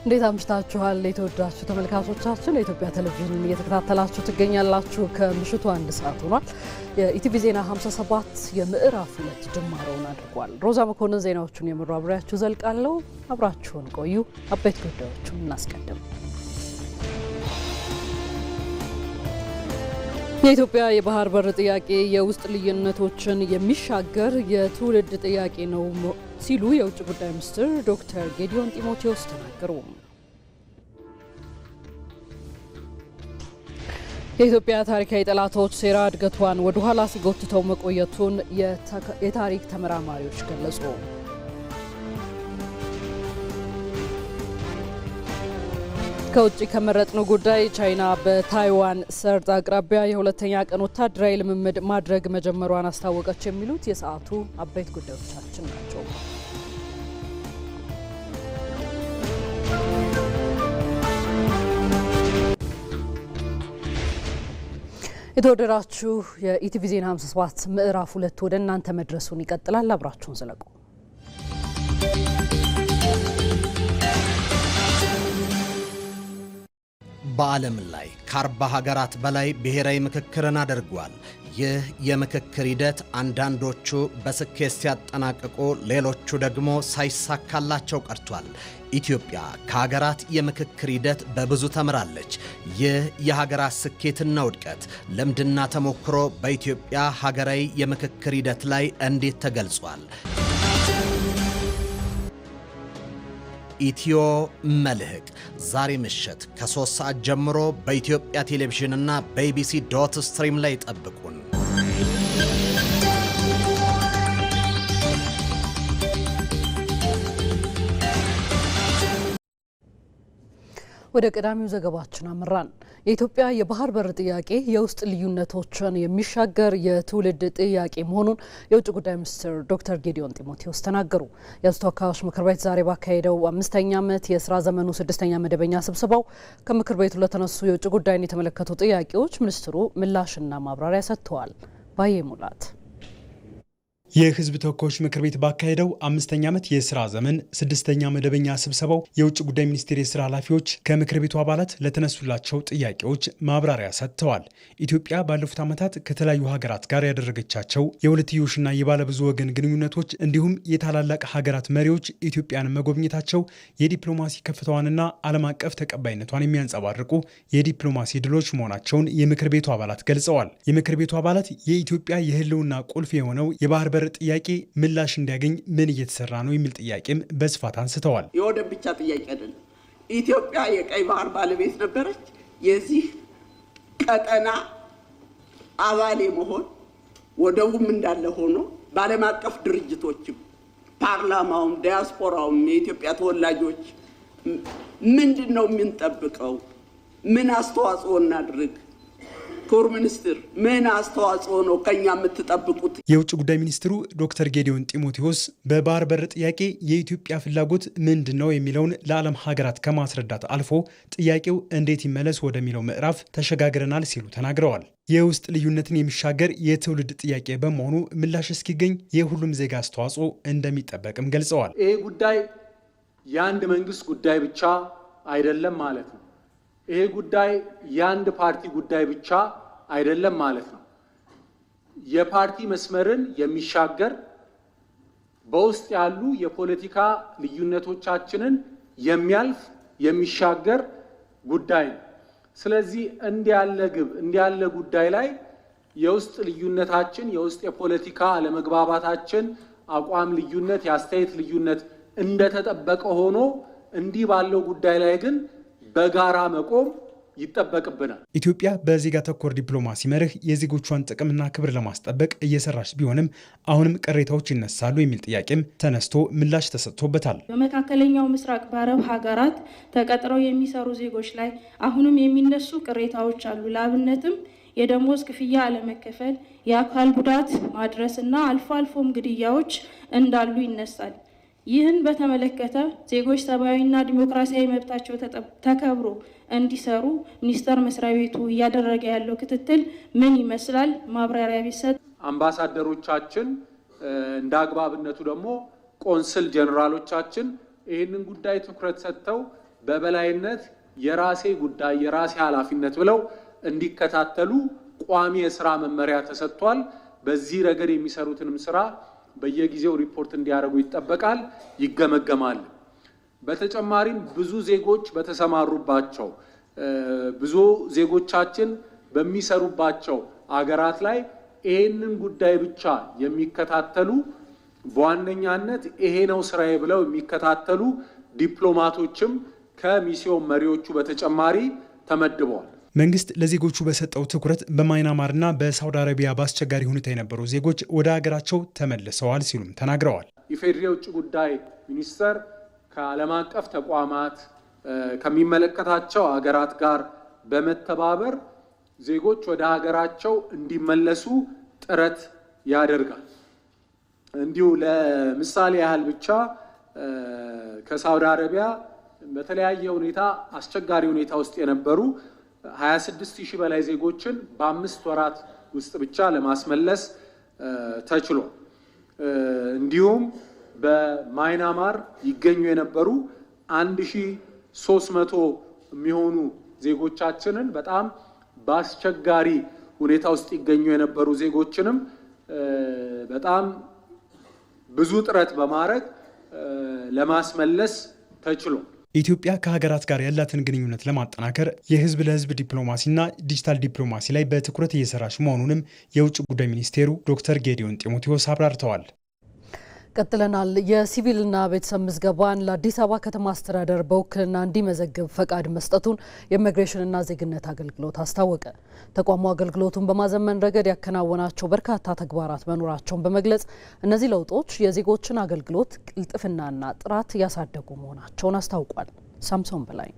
እንዴት አምሽታችኋል የተወዳችሁ ተመልካቾቻችን የኢትዮጵያ ቴሌቪዥን እየተከታተላችሁ ትገኛላችሁ ከምሽቱ 1 ሰዓት ሆኗል የኢቲቪ ዜና 57 የምዕራፍ 2 ጅማሮውን አድርጓል ሮዛ መኮንን ዜናዎቹን የመራው አብራችሁ ዘልቃለሁ አብራችሁን ቆዩ አበይት ጉዳዮችን እናስቀድም የኢትዮጵያ የባህር በር ጥያቄ የውስጥ ልዩነቶችን የሚሻገር የትውልድ ጥያቄ ነው ሲሉ የውጭ ጉዳይ ሚኒስትር ዶክተር ጌዲዮን ጢሞቴዎስ ተናገሩ። የኢትዮጵያ ታሪካዊ ጠላቶች ሴራ እድገቷን ወደ ኋላ ሲጎትተው መቆየቱን የታሪክ ተመራማሪዎች ገለጹ። ከውጭ ከመረጥነው ጉዳይ ቻይና በታይዋን ሰርጥ አቅራቢያ የሁለተኛ ቀን ወታደራዊ ልምምድ ማድረግ መጀመሯን አስታወቀች የሚሉት የሰዓቱ አበይት ጉዳዮቻችን ናቸው። የተወደዳችሁ የኢቲቪ ዜና 57 ምዕራፍ 2 ወደ እናንተ መድረሱን ይቀጥላል አብራችሁን ዝለቁ። በዓለም ላይ ከ40 ሀገራት በላይ ብሔራዊ ምክክርን አድርጓል። ይህ የምክክር ሂደት አንዳንዶቹ በስኬት ሲያጠናቅቁ ሌሎቹ ደግሞ ሳይሳካላቸው ቀርቷል። ኢትዮጵያ ከሀገራት የምክክር ሂደት በብዙ ተምራለች። ይህ የሀገራት ስኬትና ውድቀት ልምድና ተሞክሮ በኢትዮጵያ ሀገራዊ የምክክር ሂደት ላይ እንዴት ተገልጿል? ኢትዮ መልህቅ ዛሬ ምሽት ከ3 ሰዓት ጀምሮ በኢትዮጵያ ቴሌቪዥንና በኢቢሲ.ስትሪም ላይ ጠብቁን። ወደ ቀዳሚው ዘገባችን አመራን። የኢትዮጵያ የባህር በር ጥያቄ የውስጥ ልዩነቶችን የሚሻገር የትውልድ ጥያቄ መሆኑን የውጭ ጉዳይ ሚኒስትር ዶክተር ጌዲዮን ጢሞቴዎስ ተናገሩ። የሕዝብ ተወካዮች ምክር ቤት ዛሬ ባካሄደው 5ኛ ዓመት የስራ ዘመኑ 6ኛ መደበኛ ስብሰባው ከምክር ቤቱ ለተነሱ የውጭ ጉዳይን የተመለከቱ ጥያቄዎች ሚኒስትሩ ምላሽና ማብራሪያ ሰጥተዋል። ባዬ ሙላት የሕዝብ ተወካዮች ምክር ቤት ባካሄደው 5ኛ ዓመት የስራ ዘመን 6ኛ መደበኛ ስብሰባው የውጭ ጉዳይ ሚኒስቴር የስራ ኃላፊዎች ከምክር ቤቱ አባላት ለተነሱላቸው ጥያቄዎች ማብራሪያ ሰጥተዋል። ኢትዮጵያ ባለፉት ዓመታት ከተለያዩ ሀገራት ጋር ያደረገቻቸው የሁለትዮሽና የባለብዙ ወገን ግንኙነቶች እንዲሁም የታላላቅ ሀገራት መሪዎች ኢትዮጵያን መጎብኘታቸው የዲፕሎማሲ ከፍታዋንና ዓለም አቀፍ ተቀባይነቷን የሚያንጸባርቁ የዲፕሎማሲ ድሎች መሆናቸውን የምክር ቤቱ አባላት ገልጸዋል። የምክር ቤቱ አባላት የኢትዮጵያ የህልውና ቁልፍ የሆነው የባህር በር ጥያቄ ምላሽ እንዲያገኝ ምን እየተሰራ ነው የሚል ጥያቄም በስፋት አንስተዋል። የወደብ ብቻ ጥያቄ አይደለም። ኢትዮጵያ የቀይ ባህር ባለቤት ነበረች። የዚህ ቀጠና አባል መሆን ወደቡም እንዳለ ሆኖ በዓለም አቀፍ ድርጅቶችም ፓርላማውም ዲያስፖራውም የኢትዮጵያ ተወላጆች ምንድነው የምንጠብቀው? ምን አስተዋጽኦ እናድርግ? ክቡር ሚኒስትር ምን አስተዋጽኦ ነው ከኛ የምትጠብቁት? የውጭ ጉዳይ ሚኒስትሩ ዶክተር ጌዲዮን ጢሞቴዎስ በባህር በር ጥያቄ የኢትዮጵያ ፍላጎት ምንድነው የሚለውን ለዓለም ሀገራት ከማስረዳት አልፎ ጥያቄው እንዴት ይመለስ ወደሚለው ምዕራፍ ተሸጋግረናል ሲሉ ተናግረዋል። የውስጥ ልዩነትን የሚሻገር የትውልድ ጥያቄ በመሆኑ ምላሽ እስኪገኝ የሁሉም ዜጋ አስተዋጽኦ እንደሚጠበቅም ገልጸዋል። ይሄ ጉዳይ የአንድ መንግስት ጉዳይ ብቻ አይደለም ማለት ነው። ይሄ ጉዳይ የአንድ ፓርቲ ጉዳይ ብቻ አይደለም ማለት ነው። የፓርቲ መስመርን የሚሻገር በውስጥ ያሉ የፖለቲካ ልዩነቶቻችንን የሚያልፍ የሚሻገር ጉዳይ ነው። ስለዚህ እንዲያለ ጉዳይ ላይ የውስጥ ልዩነታችን የውስጥ የፖለቲካ አለመግባባታችን አቋም ልዩነት የአስተያየት ልዩነት እንደተጠበቀ ሆኖ እንዲህ ባለው ጉዳይ ላይ ግን በጋራ መቆም ይጠበቅብናል። ኢትዮጵያ በዜጋ ተኮር ዲፕሎማሲ መርህ የዜጎቿን ጥቅምና ክብር ለማስጠበቅ እየሰራች ቢሆንም አሁንም ቅሬታዎች ይነሳሉ የሚል ጥያቄም ተነስቶ ምላሽ ተሰጥቶበታል። በመካከለኛው ምስራቅ በአረብ ሀገራት ተቀጥረው የሚሰሩ ዜጎች ላይ አሁንም የሚነሱ ቅሬታዎች አሉ። ለአብነትም የደሞዝ ክፍያ አለመከፈል፣ የአካል ጉዳት ማድረስና አልፎ አልፎም ግድያዎች እንዳሉ ይነሳል። ይህን በተመለከተ ዜጎች ሰብአዊና ዲሞክራሲያዊ መብታቸው ተከብሮ እንዲሰሩ ሚኒስቴር መስሪያ ቤቱ እያደረገ ያለው ክትትል ምን ይመስላል? ማብራሪያ ቢሰጥ። አምባሳደሮቻችን እንደ አግባብነቱ ደግሞ ቆንስል ጀነራሎቻችን ይህንን ጉዳይ ትኩረት ሰጥተው በበላይነት የራሴ ጉዳይ የራሴ ኃላፊነት ብለው እንዲከታተሉ ቋሚ የሥራ መመሪያ ተሰጥቷል። በዚህ ረገድ የሚሰሩትንም ስራ በየጊዜው ሪፖርት እንዲያደርጉ ይጠበቃል፣ ይገመገማል። በተጨማሪም ብዙ ዜጎች በተሰማሩባቸው ብዙ ዜጎቻችን በሚሰሩባቸው አገራት ላይ ይሄንን ጉዳይ ብቻ የሚከታተሉ በዋነኛነት ይሄ ነው ስራዬ ብለው የሚከታተሉ ዲፕሎማቶችም ከሚስዮን መሪዎቹ በተጨማሪ ተመድበዋል። መንግስት ለዜጎቹ በሰጠው ትኩረት በማይናማርና በሳውዲ አረቢያ በአስቸጋሪ ሁኔታ የነበሩ ዜጎች ወደ ሀገራቸው ተመልሰዋል ሲሉም ተናግረዋል። የፌዴራል የውጭ ጉዳይ ሚኒስቴር ከዓለም አቀፍ ተቋማት ከሚመለከታቸው ሀገራት ጋር በመተባበር ዜጎች ወደ ሀገራቸው እንዲመለሱ ጥረት ያደርጋል። እንዲሁ ለምሳሌ ያህል ብቻ ከሳውዲ አረቢያ በተለያየ ሁኔታ አስቸጋሪ ሁኔታ ውስጥ የነበሩ 26000 በላይ ዜጎችን በ5 ወራት ውስጥ ብቻ ለማስመለስ ተችሏል። እንዲሁም በማይናማር ይገኙ የነበሩ 1300 የሚሆኑ ዜጎቻችንን በጣም በአስቸጋሪ ሁኔታ ውስጥ ይገኙ የነበሩ ዜጎችንም በጣም ብዙ ጥረት በማድረግ ለማስመለስ ተችሏል። ኢትዮጵያ ከሀገራት ጋር ያላትን ግንኙነት ለማጠናከር የህዝብ ለህዝብ ዲፕሎማሲና ዲጂታል ዲፕሎማሲ ላይ በትኩረት እየሰራች መሆኑንም የውጭ ጉዳይ ሚኒስቴሩ ዶክተር ጌዲዮን ጢሞቴዎስ አብራርተዋል። ቀጥለናል። የሲቪልና ቤተሰብ ምዝገባን ለአዲስ አበባ ከተማ አስተዳደር በውክልና እንዲመዘግብ ፈቃድ መስጠቱን የኢሚግሬሽንና ዜግነት አገልግሎት አስታወቀ። ተቋሙ አገልግሎቱን በማዘመን ረገድ ያከናወናቸው በርካታ ተግባራት መኖራቸውን በመግለጽ እነዚህ ለውጦች የዜጎችን አገልግሎት ቅልጥፍናና ጥራት ያሳደጉ መሆናቸውን አስታውቋል። ሳምሶን በላይ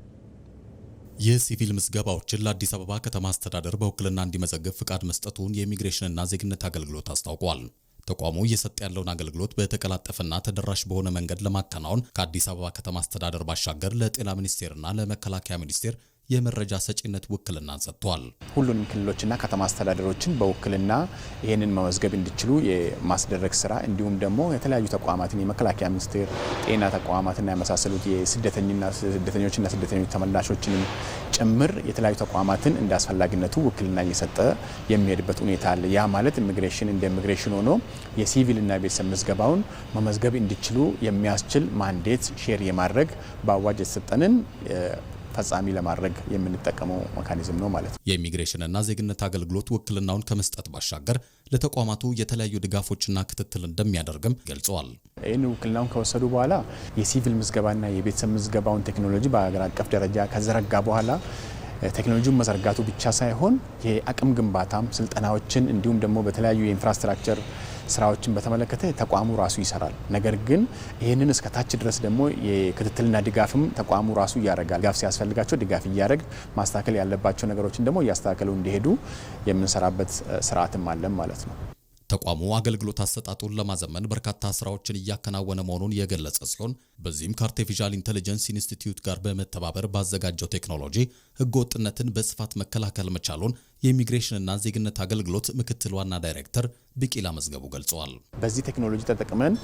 የሲቪል ምዝገባዎችን ለአዲስ አበባ ከተማ አስተዳደር በውክልና እንዲመዘግብ ፈቃድ መስጠቱን የኢሚግሬሽንና ዜግነት አገልግሎት አስታውቋል። ተቋሙ እየሰጠ ያለውን አገልግሎት በተቀላጠፈና ተደራሽ በሆነ መንገድ ለማከናወን ከአዲስ አበባ ከተማ አስተዳደር ባሻገር ለጤና ሚኒስቴርና ለመከላከያ ሚኒስቴር የመረጃ ሰጪነት ውክልና ሰጥቷል። ሁሉንም ክልሎችና ከተማ አስተዳደሮችን በውክልና ይህንን መመዝገብ እንዲችሉ የማስደረግ ስራ እንዲሁም ደግሞ የተለያዩ ተቋማትን የመከላከያ ሚኒስቴር፣ ጤና ተቋማትና የመሳሰሉት የስደተኞችና ስደተኞች ተመላሾችንም ጭምር የተለያዩ ተቋማትን እንደ አስፈላጊነቱ ውክልና እየሰጠ የሚሄድበት ሁኔታ አለ። ያ ማለት ኢሚግሬሽን እንደ ኢሚግሬሽን ሆኖ የሲቪልና ቤተሰብ ምዝገባውን መመዝገብ እንዲችሉ የሚያስችል ማንዴት ሼር የማድረግ በአዋጅ የተሰጠንን ፈጻሚ ለማድረግ የምንጠቀመው ሜካኒዝም ነው ማለት ነው። የኢሚግሬሽንና ዜግነት አገልግሎት ውክልናውን ከመስጠት ባሻገር ለተቋማቱ የተለያዩ ድጋፎችና ክትትል እንደሚያደርግም ገልጸዋል። ይህን ውክልናውን ከወሰዱ በኋላ የሲቪል ምዝገባና የቤተሰብ ምዝገባውን ቴክኖሎጂ በሀገር አቀፍ ደረጃ ከዘረጋ በኋላ ቴክኖሎጂውን መዘርጋቱ ብቻ ሳይሆን የአቅም ግንባታም ስልጠናዎችን እንዲሁም ደግሞ በተለያዩ የኢንፍራስትራክቸር ስራዎችን በተመለከተ ተቋሙ ራሱ ይሰራል። ነገር ግን ይህንን እስከ ታች ድረስ ደግሞ የክትትልና ድጋፍም ተቋሙ ራሱ ያደርጋል። ድጋፍ ሲያስፈልጋቸው ድጋፍ እያደረግ ማስተካከል ያለባቸው ነገሮችን ደግሞ እያስተካከሉ እንዲሄዱ የምንሰራበት ስርዓትም አለን ማለት ነው። ተቋሙ አገልግሎት አሰጣጡን ለማዘመን በርካታ ስራዎችን እያከናወነ መሆኑን የገለጸ ሲሆን በዚህም ከአርቲፊሻል ኢንተለጀንስ ኢንስቲትዩት ጋር በመተባበር ባዘጋጀው ቴክኖሎጂ ህገወጥነትን በስፋት መከላከል መቻሉን የኢሚግሬሽንና ዜግነት አገልግሎት ምክትል ዋና ዳይሬክተር ቢቂላ መዝገቡ ገልጸዋል። በዚህ ቴክኖሎጂ ተጠቅመን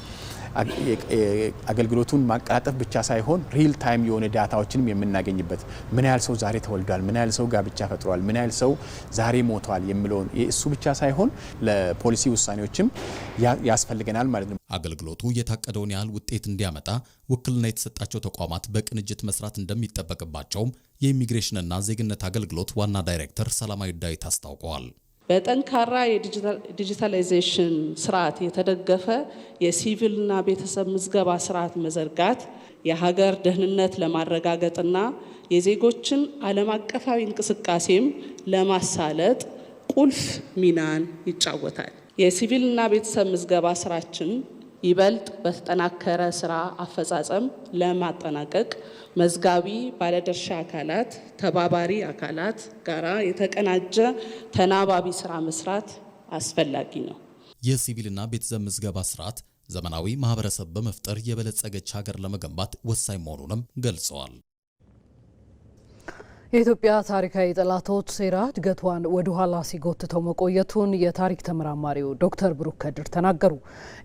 አገልግሎቱን ማቀላጠፍ ብቻ ሳይሆን ሪል ታይም የሆነ ዳታዎችንም የምናገኝበት ምን ያህል ሰው ዛሬ ተወልዷል፣ ምን ያህል ሰው ጋብቻ ፈጥሯል፣ ምን ያህል ሰው ዛሬ ሞቷል የሚለውን እሱ ብቻ ሳይሆን ለፖሊሲ ውሳኔዎችም ያስፈልገናል ማለት ነው። አገልግሎቱ የታቀደውን ያህል ውጤት እንዲያመጣ ውክልና የተሰጣቸው ተቋማት በቅንጅት መስራት እንደሚጠበቅባቸውም የኢሚግሬሽንና ዜግነት አገልግሎት ዋና ዳይሬክተር ሰላማዊ ዳዊት አስታውቀዋል። በጠንካራ የዲጂታላይዜሽን ስርዓት የተደገፈ የሲቪልና ቤተሰብ ምዝገባ ስርዓት መዘርጋት የሀገር ደህንነት ለማረጋገጥና የዜጎችን ዓለም አቀፋዊ እንቅስቃሴም ለማሳለጥ ቁልፍ ሚናን ይጫወታል። የሲቪልና ቤተሰብ ምዝገባ ስራችን ይበልጥ በተጠናከረ ስራ አፈጻጸም ለማጠናቀቅ መዝጋቢ ባለድርሻ አካላት፣ ተባባሪ አካላት ጋራ የተቀናጀ ተናባቢ ስራ መስራት አስፈላጊ ነው። የሲቪልና ቤተሰብ ምዝገባ ስርዓት ዘመናዊ ማህበረሰብ በመፍጠር የበለጸገች ሀገር ለመገንባት ወሳኝ መሆኑንም ገልጸዋል። የኢትዮጵያ ታሪካዊ ጠላቶች ሴራ እድገቷን ወደ ኋላ ሲጎትተው መቆየቱን የታሪክ ተመራማሪው ዶክተር ብሩክ ከድር ተናገሩ።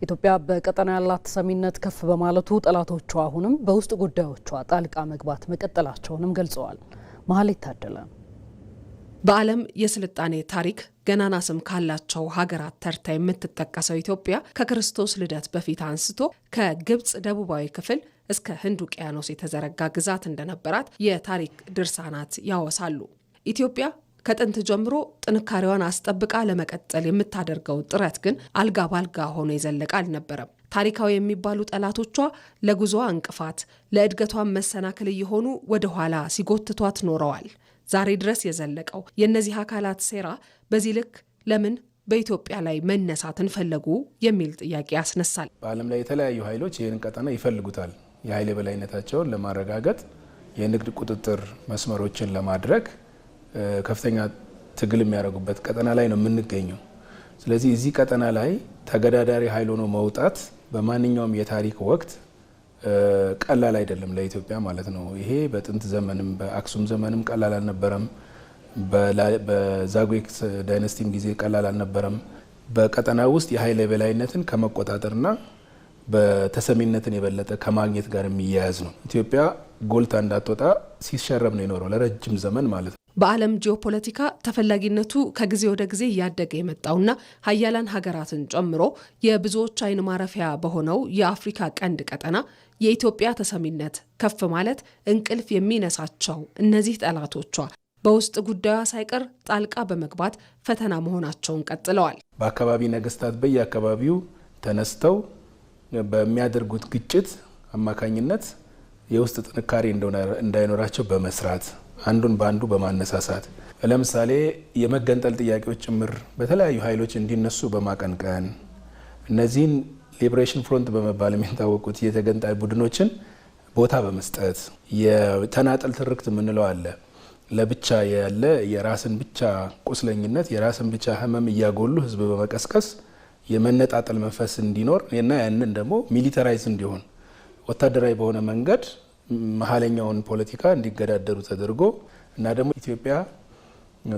ኢትዮጵያ በቀጠና ያላት ተሰሚነት ከፍ በማለቱ ጠላቶቿ አሁንም በውስጥ ጉዳዮቿ ጣልቃ መግባት መቀጠላቸውንም ገልጸዋል። መሀሌት ታደለ በዓለም የስልጣኔ ታሪክ ገናና ስም ካላቸው ሀገራት ተርታ የምትጠቀሰው ኢትዮጵያ ከክርስቶስ ልደት በፊት አንስቶ ከግብጽ ደቡባዊ ክፍል እስከ ህንድ ውቅያኖስ የተዘረጋ ግዛት እንደነበራት የታሪክ ድርሳናት ያወሳሉ። ኢትዮጵያ ከጥንት ጀምሮ ጥንካሬዋን አስጠብቃ ለመቀጠል የምታደርገው ጥረት ግን አልጋ ባልጋ ሆኖ የዘለቀ አልነበረም። ታሪካዊ የሚባሉ ጠላቶቿ ለጉዞዋ እንቅፋት፣ ለእድገቷን መሰናክል እየሆኑ ወደ ኋላ ሲጎትቷት ኖረዋል። ዛሬ ድረስ የዘለቀው የእነዚህ አካላት ሴራ በዚህ ልክ ለምን በኢትዮጵያ ላይ መነሳትን ፈለጉ የሚል ጥያቄ ያስነሳል። በዓለም ላይ የተለያዩ ኃይሎች ይህንን ቀጠና ይፈልጉታል። የኃይል የበላይነታቸውን ለማረጋገጥ የንግድ ቁጥጥር መስመሮችን ለማድረግ ከፍተኛ ትግል የሚያደርጉበት ቀጠና ላይ ነው የምንገኘው። ስለዚህ እዚህ ቀጠና ላይ ተገዳዳሪ ኃይል ሆኖ መውጣት በማንኛውም የታሪክ ወቅት ቀላል አይደለም ለኢትዮጵያ ማለት ነው። ይሄ በጥንት ዘመንም በአክሱም ዘመንም ቀላል አልነበረም። በዛጉዌ ዳይነስቲም ጊዜ ቀላል አልነበረም። በቀጠና ውስጥ የኃይል የበላይነትን ከመቆጣጠርና በተሰሚነትን የበለጠ ከማግኘት ጋር የሚያያዝ ነው። ኢትዮጵያ ጎልታ እንዳትወጣ ሲሸረብ ነው የኖረው ለረጅም ዘመን ማለት ነው። በዓለም ጂኦፖለቲካ ተፈላጊነቱ ከጊዜ ወደ ጊዜ እያደገ የመጣውና ሀያላን ሀገራትን ጨምሮ የብዙዎች አይን ማረፊያ በሆነው የአፍሪካ ቀንድ ቀጠና የኢትዮጵያ ተሰሚነት ከፍ ማለት እንቅልፍ የሚነሳቸው እነዚህ ጠላቶቿ በውስጥ ጉዳዩ ሳይቀር ጣልቃ በመግባት ፈተና መሆናቸውን ቀጥለዋል። በአካባቢ ነገስታት በየአካባቢው ተነስተው በሚያደርጉት ግጭት አማካኝነት የውስጥ ጥንካሬ እንዳይኖራቸው በመስራት አንዱን በአንዱ በማነሳሳት ለምሳሌ የመገንጠል ጥያቄዎች ጭምር በተለያዩ ኃይሎች እንዲነሱ በማቀንቀን እነዚህን ሊበሬሽን ፍሮንት በመባል የሚታወቁት የተገንጣይ ቡድኖችን ቦታ በመስጠት የተናጠል ትርክት የምንለው አለ። ለብቻ ያለ የራስን ብቻ ቁስለኝነት የራስን ብቻ ህመም እያጎሉ ህዝብ በመቀስቀስ የመነጣጠል መንፈስ እንዲኖር እና ያንን ደግሞ ሚሊታራይዝ እንዲሆን ወታደራዊ በሆነ መንገድ መሀለኛውን ፖለቲካ እንዲገዳደሩ ተደርጎ እና ደግሞ ኢትዮጵያ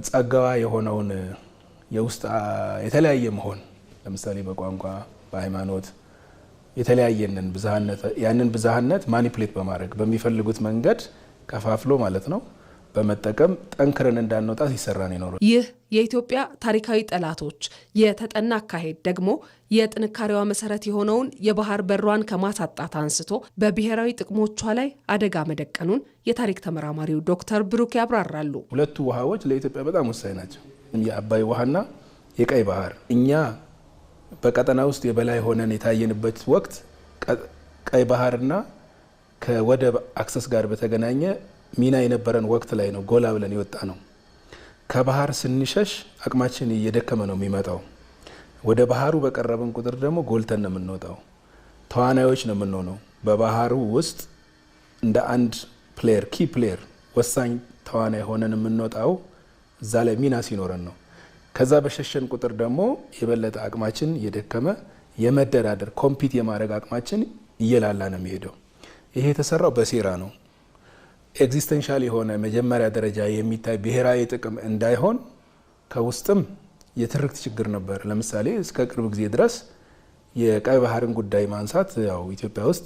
ጸጋዋ የሆነውን የውስጥ የተለያየ መሆን ለምሳሌ በቋንቋ በሃይማኖት የተለያየንን ብዝሃነት ያንን ብዝሃነት ማኒፕሌት በማድረግ በሚፈልጉት መንገድ ከፋፍሎ ማለት ነው በመጠቀም ጠንክረን እንዳንወጣ ሲሰራ ነው የኖረው። ይህ የኢትዮጵያ ታሪካዊ ጠላቶች የተጠና አካሄድ ደግሞ የጥንካሬዋ መሰረት የሆነውን የባህር በሯን ከማሳጣት አንስቶ በብሔራዊ ጥቅሞቿ ላይ አደጋ መደቀኑን የታሪክ ተመራማሪው ዶክተር ብሩክ ያብራራሉ። ሁለቱ ውሃዎች ለኢትዮጵያ በጣም ወሳኝ ናቸው። የአባይ ውሃና የቀይ ባህር። እኛ በቀጠና ውስጥ የበላይ ሆነን የታየንበት ወቅት ቀይ ባህርና ከወደብ አክሰስ ጋር በተገናኘ ሚና የነበረን ወቅት ላይ ነው ጎላ ብለን የወጣ ነው። ከባህር ስንሸሽ አቅማችን እየደከመ ነው የሚመጣው። ወደ ባህሩ በቀረብን ቁጥር ደግሞ ጎልተን ነው የምንወጣው። ተዋናዮች ነው የምንሆነው። በባህሩ ውስጥ እንደ አንድ ፕሌየር ኪ ፕሌየር ወሳኝ ተዋናይ ሆነን የምንወጣው እዛ ላይ ሚና ሲኖረን ነው። ከዛ በሸሸን ቁጥር ደግሞ የበለጠ አቅማችን እየደከመ የመደራደር ኮምፒት የማድረግ አቅማችን እየላላ ነው የሚሄደው። ይሄ የተሰራው በሴራ ነው። ኤግዚስተንሻል የሆነ መጀመሪያ ደረጃ የሚታይ ብሔራዊ ጥቅም እንዳይሆን ከውስጥም የትርክት ችግር ነበር። ለምሳሌ እስከ ቅርብ ጊዜ ድረስ የቀይ ባህርን ጉዳይ ማንሳት ያው ኢትዮጵያ ውስጥ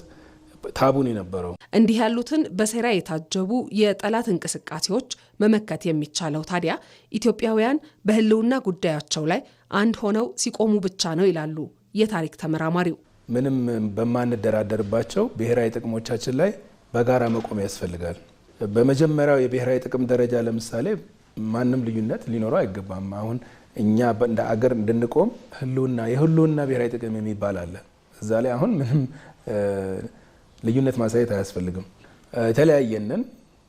ታቡን የነበረው። እንዲህ ያሉትን በሴራ የታጀቡ የጠላት እንቅስቃሴዎች መመከት የሚቻለው ታዲያ ኢትዮጵያውያን በህልውና ጉዳያቸው ላይ አንድ ሆነው ሲቆሙ ብቻ ነው ይላሉ የታሪክ ተመራማሪው። ምንም በማንደራደርባቸው ብሔራዊ ጥቅሞቻችን ላይ በጋራ መቆም ያስፈልጋል። በመጀመሪያው የብሔራዊ ጥቅም ደረጃ ለምሳሌ ማንም ልዩነት ሊኖረው አይገባም። አሁን እኛ እንደ አገር እንድንቆም የህልውና ብሔራዊ ጥቅም የሚባል አለ። እዛ ላይ አሁን ምንም ልዩነት ማሳየት አያስፈልግም። የተለያየንን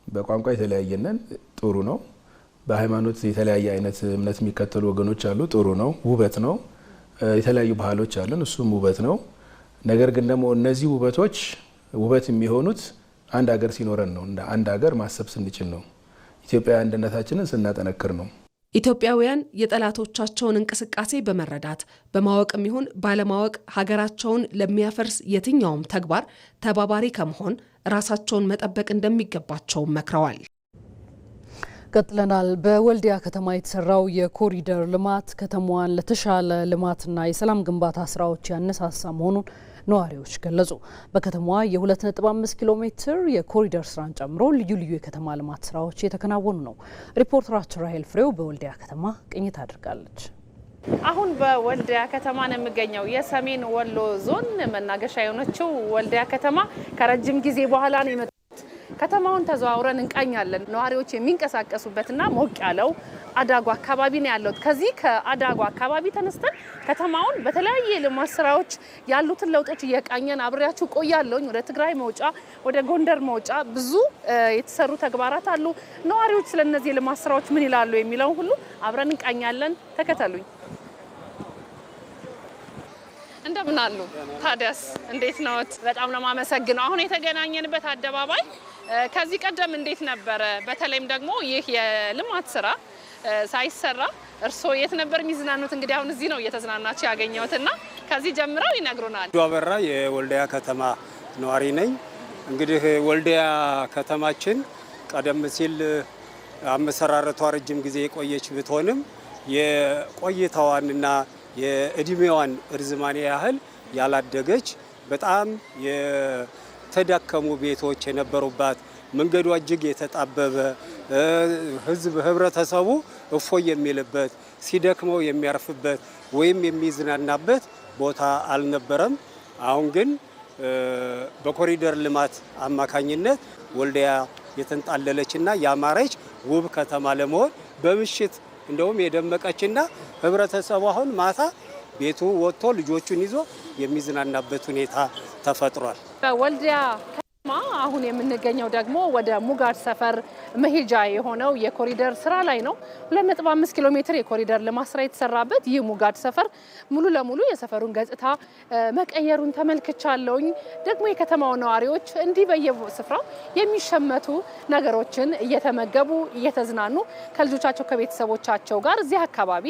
በቋንቋ የተለያየንን ጥሩ ነው። በሃይማኖት የተለያየ አይነት እምነት የሚከተሉ ወገኖች አሉ፣ ጥሩ ነው፣ ውበት ነው። የተለያዩ ባህሎች አሉን፣ እሱም ውበት ነው። ነገር ግን ደግሞ እነዚህ ውበቶች ውበት የሚሆኑት አንድ ሀገር ሲኖረን ነው። እንደ አንድ ሀገር ማሰብ ስንችል ነው። ኢትዮጵያ አንድነታችንን ስናጠነክር ነው። ኢትዮጵያውያን የጠላቶቻቸውን እንቅስቃሴ በመረዳት በማወቅም ይሁን ባለማወቅ ሀገራቸውን ለሚያፈርስ የትኛውም ተግባር ተባባሪ ከመሆን ራሳቸውን መጠበቅ እንደሚገባቸው መክረዋል። ቀጥለናል። በወልዲያ ከተማ የተሰራው የኮሪደር ልማት ከተማዋን ለተሻለ ልማትና የሰላም ግንባታ ስራዎች ያነሳሳ መሆኑን ነዋሪዎች ገለጹ። በከተማዋ የ2.5 ኪሎ ሜትር የኮሪደር ስራን ጨምሮ ልዩ ልዩ የከተማ ልማት ስራዎች የተከናወኑ ነው። ሪፖርተራችን ራሄል ፍሬው በወልዲያ ከተማ ቅኝት አድርጋለች። አሁን በወልዲያ ከተማ ነው የሚገኘው። የሰሜን ወሎ ዞን መናገሻ የሆነችው ወልዲያ ከተማ ከረጅም ጊዜ በኋላ ነው ከተማውን ተዘዋውረን እንቃኛለን። ነዋሪዎች የሚንቀሳቀሱበትና ሞቅ ያለው አዳጉ አካባቢ ነው ያለው። ከዚህ ከአዳጉ አካባቢ ተነስተን ከተማውን በተለያየ ልማት ስራዎች ያሉትን ለውጦች እየቃኘን አብሬያችሁ ቆያለሁ። ወደ ትግራይ መውጫ፣ ወደ ጎንደር መውጫ ብዙ የተሰሩ ተግባራት አሉ። ነዋሪዎች ስለነዚህ ልማት ስራዎች ምን ይላሉ የሚለው ሁሉ አብረን እንቃኛለን። ተከተሉኝ። እንደምን አሉ? ታዲያስ እንዴት ነዎት? በጣም ነው የማመሰግነው። አሁን የተገናኘንበት አደባባይ ከዚህ ቀደም እንዴት ነበረ? በተለይም ደግሞ ይህ የልማት ስራ ሳይሰራ እርስዎ የት ነበር የሚዝናኑት? እንግዲህ አሁን እዚህ ነው እየተዝናናችሁ ያገኘሁትና ከዚህ ጀምረው ይነግሩናል። አበራ የወልዲያ ከተማ ነዋሪ ነኝ። እንግዲህ ወልዲያ ከተማችን ቀደም ሲል አመሰራረቷ ረጅም ጊዜ የቆየች ብትሆንም የቆይታዋንና የእድሜዋን እርዝማኔ ያህል ያላደገች በጣም የተዳከሙ ቤቶች የነበሩባት መንገዷ እጅግ የተጣበበ ህብረተሰቡ እፎይ የሚልበት ሲደክመው የሚያርፍበት ወይም የሚዝናናበት ቦታ አልነበረም። አሁን ግን በኮሪደር ልማት አማካኝነት ወልዲያ የተንጣለለችና ያማረች ውብ ከተማ ለመሆን በምሽት እንደውም የደመቀችና ህብረተሰቡ አሁን ማታ ቤቱ ወጥቶ ልጆቹን ይዞ የሚዝናናበት ሁኔታ ተፈጥሯል። ወልዲያ ከተማ አሁን የምንገኘው ደግሞ ወደ ሙጋድ ሰፈር መሄጃ የሆነው የኮሪደር ስራ ላይ ነው። 2.5 ኪሎ ሜትር የኮሪደር ልማት ስራ የተሰራበት ይህ ሙጋድ ሰፈር ሙሉ ለሙሉ የሰፈሩን ገጽታ መቀየሩን ተመልክቻለሁኝ። ደግሞ የከተማው ነዋሪዎች እንዲህ በየስፍራው የሚሸመቱ ነገሮችን እየተመገቡ እየተዝናኑ ከልጆቻቸው ከቤተሰቦቻቸው ጋር እዚህ አካባቢ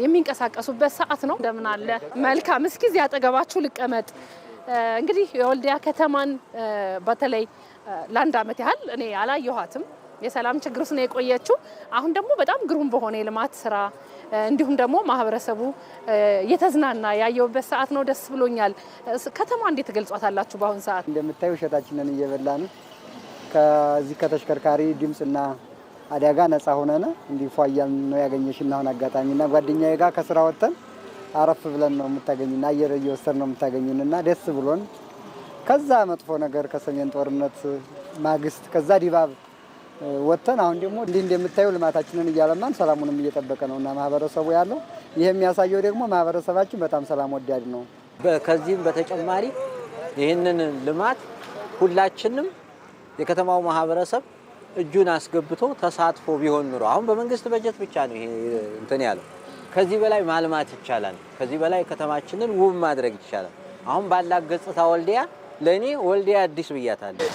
የሚንቀሳቀሱበት ሰዓት ነው። እንደምን አለ? መልካም። እስኪ እዚህ አጠገባችሁ ልቀመጥ። እንግዲህ የወልዲያ ከተማን በተለይ ለአንድ ዓመት ያህል እኔ አላየኋትም። የሰላም ችግር ውስጥ ነው የቆየችው። አሁን ደግሞ በጣም ግሩም በሆነ የልማት ስራ እንዲሁም ደግሞ ማህበረሰቡ እየተዝናና ያየውበት ሰዓት ነው። ደስ ብሎኛል። ከተማ እንዴት ትገልጿታላችሁ? በአሁን ሰዓት እንደምታዩ እሸታችንን እየበላን ከዚህ ከተሽከርካሪ ድምፅና አደጋ ነፃ ሆነን እንዲፏያል ነው ያገኘሽና አሁን አጋጣሚና ጓደኛዬ ጋር ከስራ ወጥተን አረፍ ብለን ነው የምታገኝና አየር እየወሰድን ነው የምታገኝና ደስ ብሎን ከዛ መጥፎ ነገር ከሰሜን ጦርነት ማግስት ከዛ ድባብ ወጥተን አሁን ደግሞ እንዲህ እንደምታዩ ልማታችንን እያለማን ሰላሙንም እየጠበቀ ነውና ማህበረሰቡ ያለው ይሄ የሚያሳየው ደግሞ ማህበረሰባችን በጣም ሰላም ወዳድ ነው። ከዚህም በተጨማሪ ይህንን ልማት ሁላችንም የከተማው ማህበረሰብ እጁን አስገብቶ ተሳትፎ ቢሆን ኑሮ አሁን በመንግስት በጀት ብቻ ነው ይሄ እንትን ያለው። ከዚህ በላይ ማልማት ይቻላል። ከዚህ በላይ ከተማችንን ውብ ማድረግ ይቻላል። አሁን ባላት ገጽታ ወልዲያ ለኔ ወልዲያ አዲስ ብያታለሁ።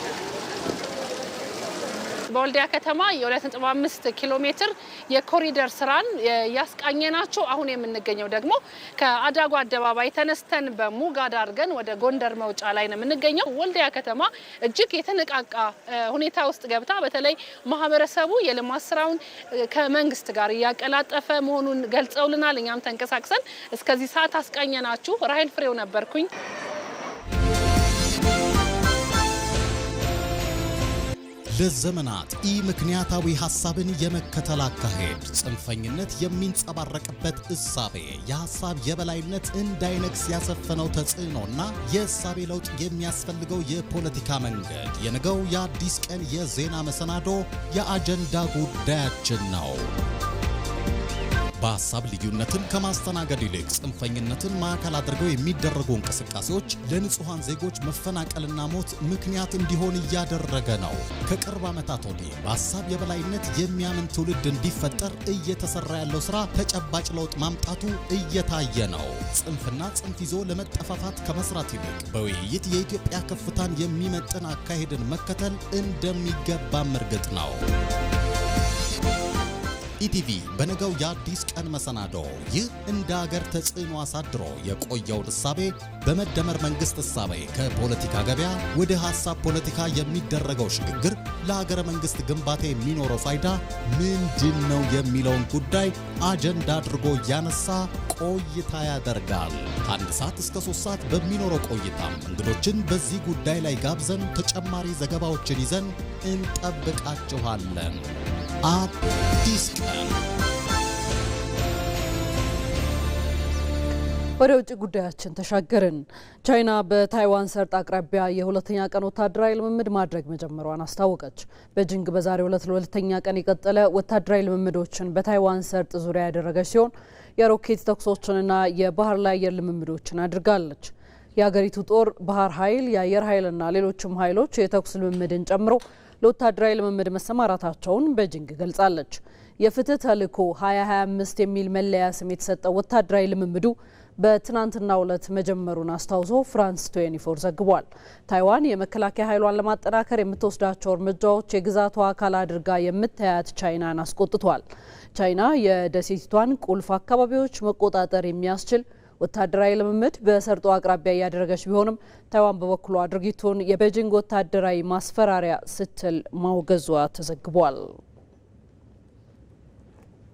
በወልዲያ ከተማ የ2.5 ኪሎ ሜትር የኮሪደር ስራን ያስቃኘናቸው። አሁን የምንገኘው ደግሞ ከአዳጉ አደባባይ ተነስተን በሙጋድ አድርገን ወደ ጎንደር መውጫ ላይ ነው የምንገኘው። ወልዲያ ከተማ እጅግ የተነቃቃ ሁኔታ ውስጥ ገብታ በተለይ ማህበረሰቡ የልማት ስራውን ከመንግስት ጋር እያቀላጠፈ መሆኑን ገልጸውልናል። እኛም ተንቀሳቅሰን እስከዚህ ሰዓት አስቃኘናችሁ። ራሄል ፍሬው ነበርኩኝ። ለዘመናት ምክንያታዊ ሐሳብን የመከተል አካሄድ፣ ጽንፈኝነት የሚንጸባረቅበት እሳቤ፣ የሐሳብ የበላይነት እንዳይነግስ ያሰፈነው ተጽዕኖና የእሳቤ ለውጥ የሚያስፈልገው የፖለቲካ መንገድ የነገው የአዲስ ቀን የዜና መሰናዶ የአጀንዳ ጉዳያችን ነው። በሐሳብ ልዩነትን ከማስተናገድ ይልቅ ጽንፈኝነትን ማዕከል አድርገው የሚደረጉ እንቅስቃሴዎች ለንጹሃን ዜጎች መፈናቀልና ሞት ምክንያት እንዲሆን እያደረገ ነው። ከቅርብ ዓመታት ወዲህ በሐሳብ የበላይነት የሚያምን ትውልድ እንዲፈጠር እየተሰራ ያለው ሥራ ተጨባጭ ለውጥ ማምጣቱ እየታየ ነው። ጽንፍና ጽንፍ ይዞ ለመጠፋፋት ከመስራት ይልቅ በውይይት የኢትዮጵያ ከፍታን የሚመጥን አካሄድን መከተል እንደሚገባም እርግጥ ነው። ኢቲቪ በነገው የአዲስ ቀን መሰናዶ ይህ እንደ ሀገር ተጽዕኖ አሳድሮ የቆየው እሳቤ በመደመር መንግስት እሳቤ ከፖለቲካ ገበያ ወደ ሐሳብ ፖለቲካ የሚደረገው ሽግግር ለሀገረ መንግስት ግንባታ የሚኖረው ፋይዳ ምንድነው የሚለውን ጉዳይ አጀንዳ አድርጎ ያነሳ ቆይታ ያደርጋል። ከ1 ሰዓት እስከ 3 ሰዓት በሚኖረው ቆይታም እንግዶችን በዚህ ጉዳይ ላይ ጋብዘን ተጨማሪ ዘገባዎችን ይዘን እንጠብቃችኋለን። አዲስ ቀን። ወደ ውጭ ጉዳያችን ተሻገርን። ቻይና በታይዋን ሰርጥ አቅራቢያ የሁለተኛ ቀን ወታደራዊ ልምምድ ማድረግ መጀመሯን አስታወቀች። ቤጂንግ በዛሬው ዕለት ለሁለተኛ ቀን የቀጠለ ወታደራዊ ልምምዶችን በታይዋን ሰርጥ ዙሪያ ያደረገች ሲሆን የሮኬት ተኩሶችንና የባህር ላይ አየር ልምምዶችን አድርጋለች። የሀገሪቱ ጦር ባህር ኃይል፣ የአየር ኃይልና ሌሎችም ኃይሎች የተኩስ ልምምድን ጨምሮ ለወታደራዊ ልምምድ መሰማራታቸውን ቤጂንግ ገልጻለች። የፍትህ ተልዕኮ 2025 የሚል መለያ ስም የተሰጠው ወታደራዊ ልምምዱ በትናንትናው ዕለት መጀመሩን አስታውሶ ፍራንስ 24 ዘግቧል። ታይዋን የመከላከያ ኃይሏን ለማጠናከር የምትወስዳቸው እርምጃዎች የግዛቷ አካል አድርጋ የምታያት ቻይናን አስቆጥቷል። ቻይና የደሴቲቷን ቁልፍ አካባቢዎች መቆጣጠር የሚያስችል ወታደራዊ ልምምድ በሰርጦ አቅራቢያ እያደረገች ቢሆንም ታይዋን በበኩሏ ድርጊቱን የቤጂንግ ወታደራዊ ማስፈራሪያ ስትል ማውገዟ ተዘግቧል።